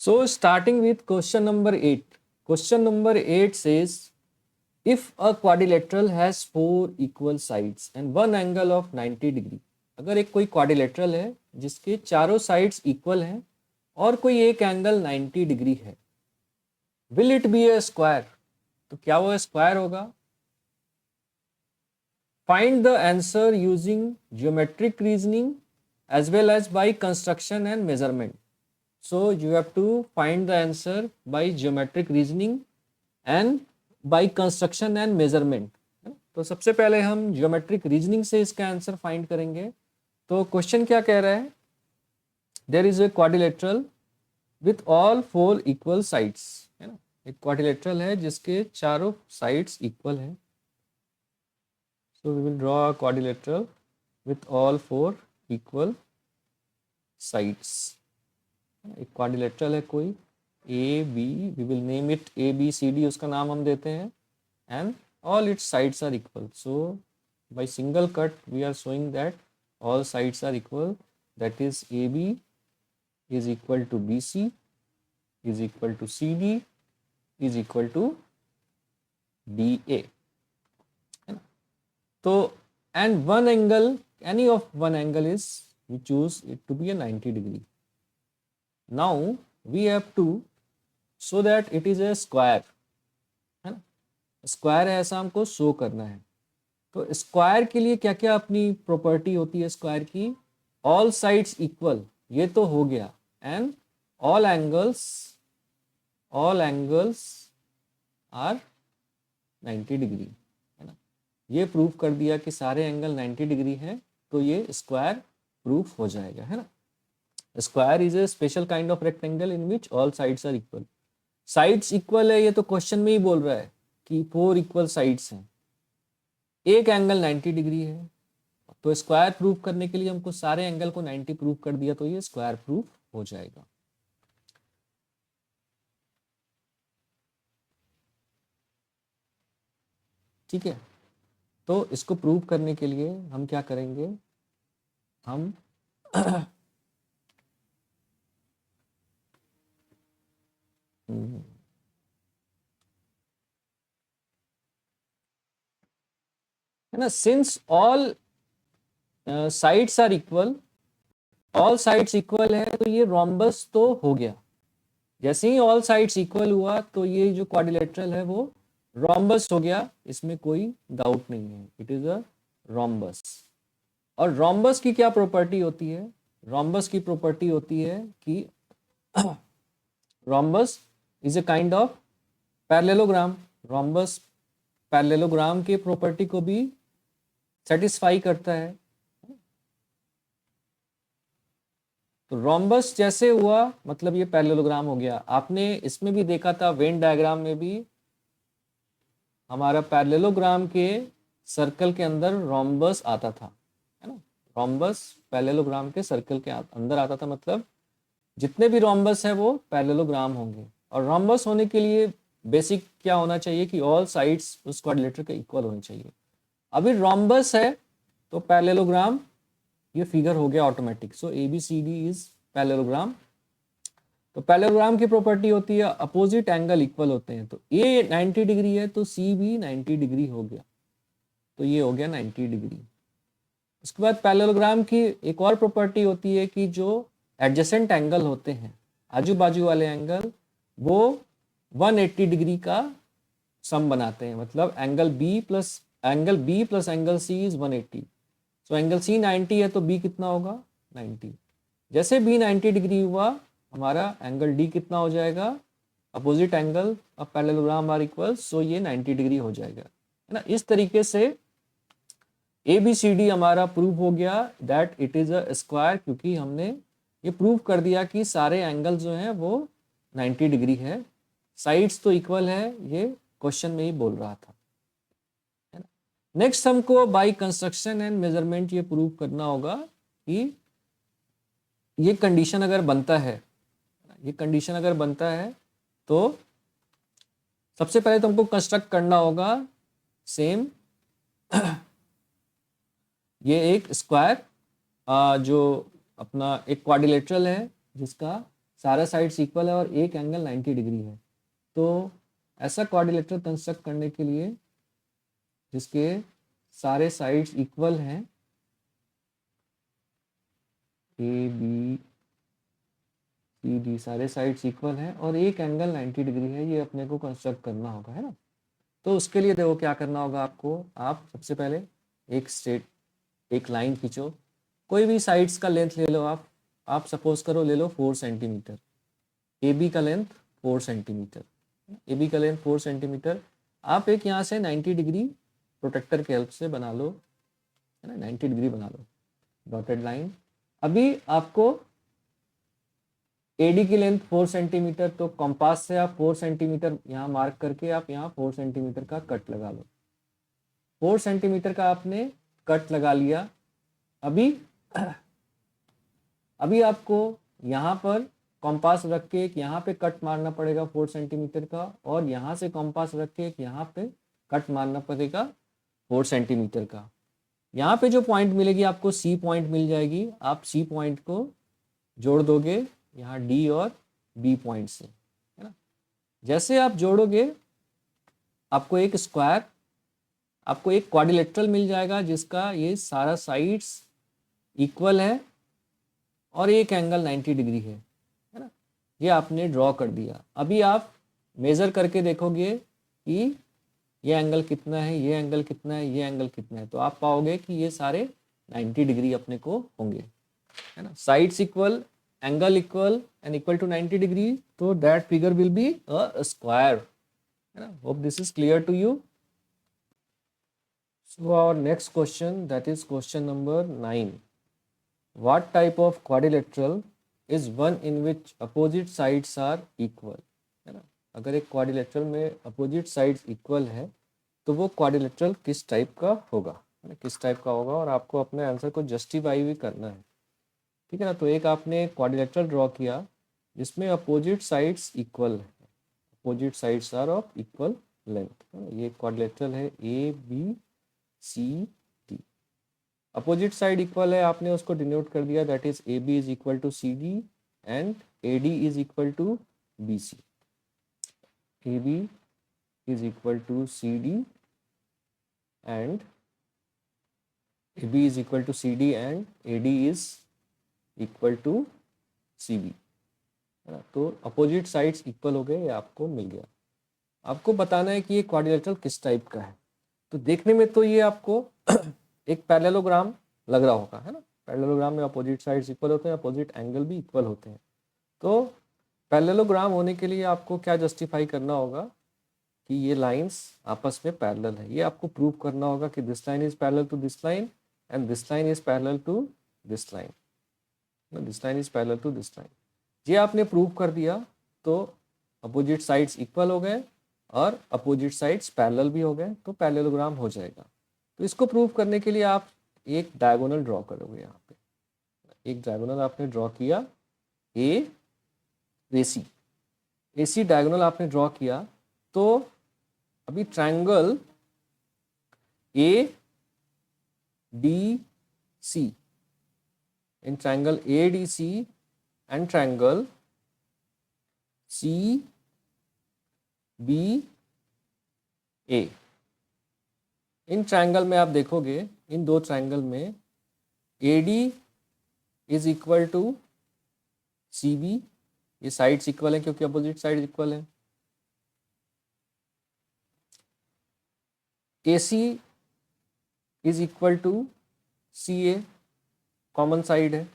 So starting with question number 8. Question number 8 says, if a quadrilateral has 4 equal sides and one angle of 90 degree. अगर एक कोई quadrilateral है जिसके चारों sides equal हैं और कोई एक एंगल 90 डिग्री है, will it be a square? तो क्या वो स्क्वायर होगा? Find the answer using geometric reasoning as well as by construction and measurement. So you have to find the answer by geometric reasoning and by construction and measurement. तो सबसे पहले हम geometric reasoning से इसका answer find करेंगे. तो question क्या कह रहा है? There is a quadrilateral with all 4 equal sides. है ना, एक quadrilateral है जिसके चारों sides equal हैं. So we will draw a quadrilateral with all 4 equal sides. एक क्वाड्रिलेटरल है कोई A B, we will name it A B C D, उसका नाम हम देते हैं, and all its sides are equal. So by single cut we are showing that all sides are equal. That is A B is equal to B C is equal to C D is equal to D A, है ना. तो and one angle, any of one angle is, we choose it to be a 90 degree. Now we have to show that it is a square, है ना. Square है ऐसा हमको show करना है. तो स्क्वायर के लिए क्या क्या अपनी प्रॉपर्टी होती है स्क्वायर की? ऑल साइड्स इक्वल, ये तो हो गया, and all angles are 90 degree, है ना. ये प्रूफ कर दिया कि सारे एंगल 90 डिग्री हैं, तो ये स्क्वायर प्रूफ हो जाएगा, है ना. Square is a special kind of rectangle in which all sides are equal. Sides equal है, ये तो क्वेश्चन में ही बोल रहा है कि 4 इक्वल साइड्स हैं, एक एंगल 90 डिग्री है. तो स्क्वायर प्रूफ करने के लिए हमको सारे एंगल को 90 प्रूफ कर दिया, तो ये स्क्वायर प्रूफ हो जाएगा. ठीक है. तो इसको प्रूव करने के लिए हम क्या करेंगे, हम है ना, since all sides are equal, all sides equal है, तो ये रोम्बस तो हो गया. जैसे ही ऑल साइड्स इक्वल हुआ तो ये जो क्वाड्रिलेटरल है वो रोम्बस हो गया, इसमें कोई डाउट नहीं है. It is a rhombus. और रोम्बस की क्या प्रॉपर्टी होती है? रोम्बस की प्रॉपर्टी होती है कि rhombus is a kind of parallelogram. Rhombus parallelogram की प्रॉपर्टी को भी सेटिस्फाई करता है. तो रोम्बस जैसे हुआ मतलब ये पैरेललोग्राम हो गया. आपने इसमें भी देखा था, वेन डायग्राम में भी हमारा पैरेललोग्राम के सर्कल के अंदर रोम्बस आता था, है ना. रोम्बस पैरेललोग्राम के सर्कल के अंदर आता था, मतलब जितने भी रोम्बस है वो पैरेललोग्राम होंगे. और रोम्बस होने के लिए बेसिक क्या होना चाहिए कि ऑल साइड्स उस क्वाड्रिलेटरल के इक्वल होने चाहिए. अभी रोम्बस है तो पैरेललोग्राम, ये फिगर हो गया automatic. So A B C D is parallelogram. तो पैरेललोग्राम की प्रॉपर्टी होती है अपोजिट एंगल इक्वल होते हैं. तो ए 90 डिग्री है तो सी भी 90 डिग्री हो गया, तो ये हो गया 90 डिग्री. उसके बाद पैरेललोग्राम की एक और प्रॉपर्टी होती है कि जो एडजेसेंट एंगल होते हैं, आजू बाजू वाले एंगल, वो 180 डिग्री का सम बनाते हैं. मतलब angle B plus angle C is 180. सो एंगल सी 90 है तो बी कितना होगा? 90. जैसे बी 90 डिग्री हुआ, हमारा एंगल डी कितना हो जाएगा? Opposite angle of parallelogram are equal, so ये 90 डिग्री हो जाएगा, है ना. इस तरीके से ए बी सी डी हमारा प्रूव हो गया that it is a square, क्योंकि हमने ये प्रूव कर दिया कि सारे एंगल जो हैं वो 90 डिग्री है. साइड्स तो इक्वल है, ये क्वेश्चन में ही बोल रहा था, है ना. नेक्स्ट हमको बाय कंस्ट्रक्शन एंड मेजरमेंट ये प्रूव करना होगा कि ये कंडीशन अगर बनता है, तो सबसे पहले तो हमको कंस्ट्रक्ट करना होगा सेम ये एक स्क्वायर जो अपना एक क्वाड्रिलेटरल है जिसका सारे साइड्स इक्वल है और एक एंगल 90 डिग्री है। तो ऐसा क्वाड्रिलेटरल कंस्ट्रक्ट करने के लिए जिसके सारे साइड्स इक्वल हैं, ए बी सी डी सारे साइड्स इक्वल हैं और एक एंगल 90 डिग्री है, ये अपने को कंस्ट्रक्ट करना होगा, है ना। तो उसके लिए देखो क्या करना होगा आपको। आप सबसे पहले एक लाइन खींचो, कोई भी साइड्स का लेंथ ले लो। आप सपोज करो ले लो 4 सेंटीमीटर, ए बी का लेंथ 4 सेंटीमीटर, ए बी का लेंथ 4 सेंटीमीटर। आप एक यहाँ से 90 डिग्री प्रोटेक्टर के हेल्प से बना लो, है ना, 90 डिग्री बना लो डॉटेड लाइन। अभी आपको एडी की लेंथ 4 सेंटीमीटर, तो कंपास से आप 4 सेंटीमीटर यहाँ मार्क करके आप यहाँ 4 सेंटीमीटर का कट लगा लो। 4 सेंटीमीटर का आपने कट लगा लिया। अभी आपको यहाँ पर कंपास रख के एक यहाँ पे कट मारना पड़ेगा 4 सेंटीमीटर का, और यहाँ से कंपास रख के एक यहाँ पे कट मारना पड़ेगा 4 सेंटीमीटर का। यहाँ पे जो पॉइंट मिलेगी आपको सी पॉइंट मिल जाएगी। आप सी पॉइंट को जोड़ दोगे यहाँ डी और बी पॉइंट से, है ना। जैसे आप जोड़ोगे आपको एक स्क्वायर, आपको एक क्वाड्रिलेटरल मिल जाएगा जिसका ये सारा साइड्स इक्वल है और एक एंगल 90 डिग्री है ना। ये आपने ड्रॉ कर दिया। अभी आप मेज़र करके देखोगे कि ये एंगल कितना है, ये एंगल कितना है, ये एंगल कितना है, तो आप पाओगे कि ये सारे 90 डिग्री अपने को होंगे, है ना। Sides equal, angle equal and equal to 90 degree, तो that figure will be a square, है ना। Hope this is clear to you. So our next question, that is question number 9. What type of quadrilateral is one in which opposite sides are equal? है ना। अगर एक quadrilateral में opposite sides equal है तो वो quadrilateral किस type का होगा, है ना, किस टाइप का होगा, और आपको अपने आंसर को जस्टिफाई भी करना है, ठीक है ना। तो एक आपने quadrilateral ड्रॉ किया जिसमें opposite sides equal है, opposite sides are of equal length, ये quadrilateral है A B C D. Opposite side equal है, आपने उसको डिनोट कर दिया, that is A B is equal to C D and A D is equal to B C. A B is equal to C D and A B is equal to C D and A D is equal to C B, है ना। तो opposite sides equal हो गए, ये आपको मिल गया। आपको बताना है कि ये क्वाड्रिलेटरल किस टाइप का है। तो देखने में तो ये आपको एक पैरेललोग्राम लग रहा होगा, है ना। पैरेललोग्राम में अपोजिट साइड्स इक्वल होते हैं, अपोजिट एंगल भी इक्वल होते हैं। तो पैरेललोग्राम होने के लिए आपको क्या जस्टिफाई करना होगा कि ये लाइंस आपस में पैरेलल है। ये आपको प्रूव करना होगा कि this line is parallel to this line and this line is parallel to this line, this line is parallel to this line. ये आपने प्रूव कर दिया तो अपोजिट साइड्स इक्वल हो गए और अपोजिट साइड्स पैरेलल भी हो गए, तो पैरेललोग्राम हो जाएगा। तो इसको प्रूव करने के लिए आप एक डायगोनल ड्रॉ करोगे। यहाँ पे एक डायगोनल आपने ड्रॉ किया, ए सी डायगोनल आपने ड्रॉ किया। तो अभी triangle A D C, in triangle A D C and triangle C B A, इन ट्रायंगल में आप देखोगे, इन दो ट्रायंगल में A D is equal to C B, ये साइड्स इक्वल है क्योंकि अपोजिट साइड इक्वल है। A C is equal to C A, common side है।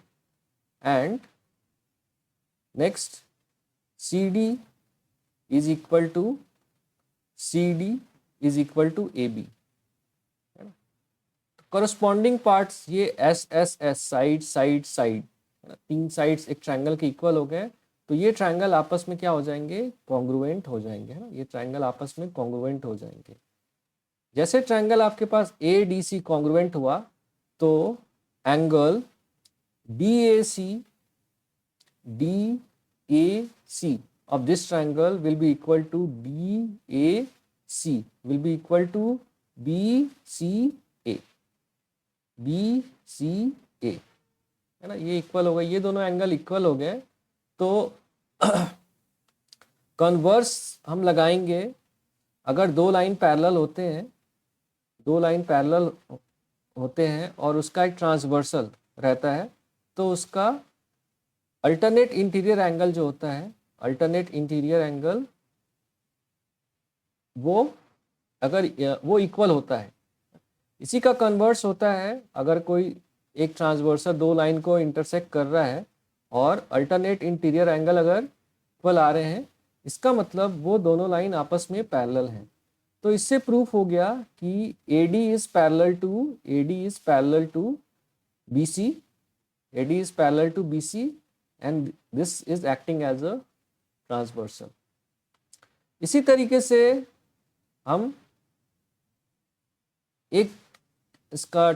And next C D is equal to C D is equal to A B. Corresponding parts ये S S S, side side side, तीन sides एक triangle के equal हो गए, तो ये triangle आपस में क्या हो जाएंगे, कॉन्ग्रुएंट हो जाएंगे, है ना। ये ट्रायंगल आपस में कॉन्ग्रुएंट हो जाएंगे। जैसे ट्रायंगल आपके पास ए डी सी कॉन्ग्रुएंट हुआ तो angle D A C of this triangle will be equal to DAC will be equal to BCA, है ना। ये इक्वल हो गए, ये दोनों एंगल इक्वल हो गए। तो कन्वर्स हम लगाएंगे, अगर दो लाइन पैरेलल होते हैं, दो लाइन पैरेलल होते हैं और उसका एक ट्रांसवर्सल रहता है, तो उसका अल्टरनेट इंटीरियर एंगल जो होता है, अल्टरनेट इंटीरियर एंगल वो अगर वो इक्वल होता है, इसी का कन्वर्स होता है अगर कोई एक ट्रांसवर्सल दो लाइन को इंटरसेक्ट कर रहा है और अल्टरनेट इंटीरियर एंगल अगर इक्वल आ रहे हैं, इसका मतलब वो दोनों लाइन आपस में पैरेलल हैं। तो इससे प्रूफ हो गया कि AD is parallel to BC, AD is parallel to BC and this is acting as a transversal। इसी तरीके से हम एक इसका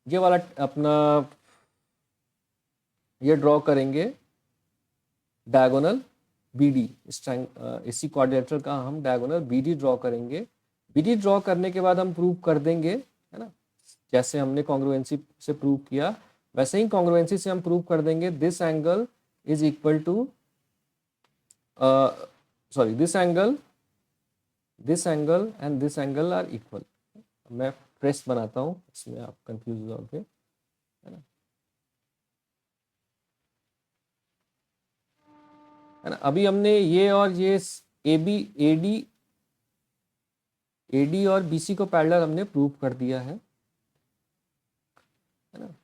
ये वाला अपना ये ड्रॉ करेंगे डायगोनल BD, इसी क्वाड्रिलेटरल का हम डायगोनल BD ड्रॉ करेंगे। BD ड्रॉ करने के बाद हम प्रूव कर देंगे, है ना, जैसे हमने कॉन्ग्रुएंसी से प्रूव किया वैसे ही कॉन्ग्रुएंसी से हम प्रूव कर देंगे this angle is equal to sorry this angle and this angle are equal. मैं प्रेस बनाता हूँ, इसमें आप कंफ्यूज हो जाओगे, है ना, है ना। अभी हमने ये और ये AD और BC को पैरेलल हमने प्रूव कर दिया है ना।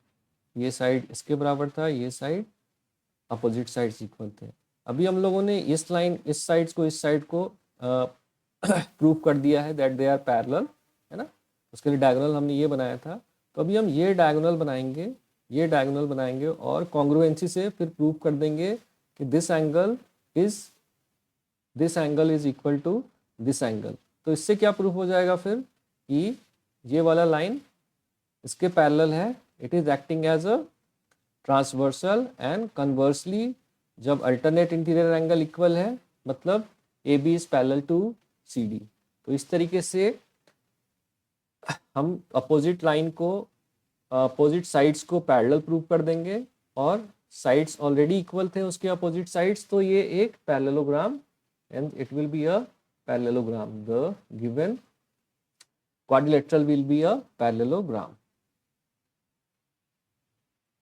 ये साइड इसके बराबर था, ये साइड अपोजिट साइड्स इक्वल थे। अभी हम लोगों ने इस लाइन इस साइड को प्रूव कर दिया है दैट दे आर पैरेलल, है ना। उसके लिए डायगोनल हमने ये बनाया था, तो अभी हम ये डायगोनल बनाएंगे और कॉन्ग्रुएंसी से फिर प्रूव कर देंगे कि this angle is equal to this angle. तो इससे क्या प्रूफ हो जाएगा फिर कि ये वाला लाइन इसके पैरेलल है, it is acting as a transversal and conversely जब अल्टरनेट इंटीरियर एंगल इक्वल है मतलब AB is parallel to CD। तो इस तरीके से हम अपोजिट लाइन को अपोजिट साइड्स को पैरेलल प्रूव कर देंगे और साइड्स ऑलरेडी इक्वल थे उसके अपोजिट साइड्स, तो ये एक parallelogram and it will be a parallelogram, the given quadrilateral will be a parallelogram।